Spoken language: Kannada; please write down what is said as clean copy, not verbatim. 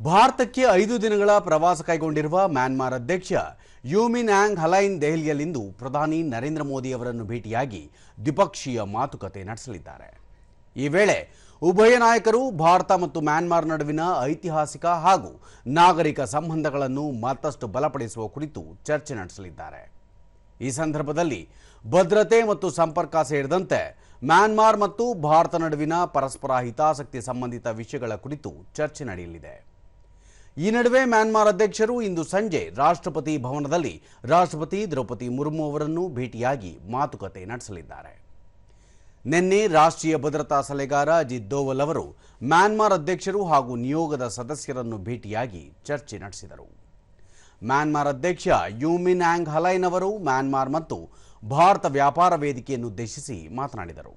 ಭಾರತಕ್ಕೆ 5 ದಿನಗಳ ಪ್ರವಾಸ ಕೈಗೊಂಡಿರುವ ಮ್ಯಾನ್ಮಾರ್ ಅಧ್ಯಕ್ಷ ಯು ಮಿನ್ ಆಂಗ್ ಹಲೈನ್ ದೆಹಲಿಯಲ್ಲಿಂದು ಪ್ರಧಾನಿ ನರೇಂದ್ರ ಮೋದಿ ಅವರನ್ನು ಭೇಟಿಯಾಗಿ ದ್ವಿಪಕ್ಷೀಯ ಮಾತುಕತೆ ನಡೆಸಲಿದ್ದಾರೆ। ಈ ವೇಳೆ ಉಭಯ ನಾಯಕರು ಭಾರತ ಮತ್ತು ಮ್ಯಾನ್ಮಾರ್ ನಡುವಿನ ಐತಿಹಾಸಿಕ ಹಾಗೂ ನಾಗರಿಕ ಸಂಬಂಧಗಳನ್ನು ಮತ್ತಷ್ಟು ಬಲಪಡಿಸುವ ಕುರಿತು ಚರ್ಚೆ ನಡೆಸಲಿದ್ದಾರೆ। ಈ ಸಂದರ್ಭದಲ್ಲಿ ಭದ್ರತೆ ಮತ್ತು ಸಂಪರ್ಕ ಸೇರಿದಂತೆ ಮ್ಯಾನ್ಮಾರ್ ಮತ್ತು ಭಾರತ ನಡುವಿನ ಪರಸ್ಪರ ಹಿತಾಸಕ್ತಿ ಸಂಬಂಧಿತ ವಿಷಯಗಳ ಕುರಿತು ಚರ್ಚೆ ನಡೆಯಲಿದೆ। ಈ ನಡುವೆ ಮ್ಯಾನ್ಮಾರ್ ಅಧ್ಯಕ್ಷರು ಇಂದು ಸಂಜೆ ರಾಷ್ಟ್ರಪತಿ ಭವನದಲ್ಲಿ ರಾಷ್ಟ್ರಪತಿ ದ್ರೌಪದಿ ಮುರ್ಮು ಅವರನ್ನು ಭೇಟಿಯಾಗಿ ಮಾತುಕತೆ ನಡೆಸಲಿದ್ದಾರೆ। ನಿನ್ನೆ ರಾಷ್ಟ್ರೀಯ ಭದ್ರತಾ ಸಲಹೆಗಾರ ಅಜಿತ್ ದೋವಲ್ ಅವರು ಮ್ಯಾನ್ಮಾರ್ ಅಧ್ಯಕ್ಷರು ಹಾಗೂ ನಿಯೋಗದ ಸದಸ್ಯರನ್ನು ಭೇಟಿಯಾಗಿ ಚರ್ಚೆ ನಡೆಸಿದರು। ಮ್ಯಾನ್ಮಾರ್ ಅಧ್ಯಕ್ಷ ಯು ಮಿನ್ ಆಂಗ್ ಹಲೈನ್ ಅವರು ಮ್ಯಾನ್ಮಾರ್ ಮತ್ತು ಭಾರತ ವ್ಯಾಪಾರ ವೇದಿಕೆಯನ್ನು ಉದ್ದೇಶಿಸಿ ಮಾತನಾಡಿದರು।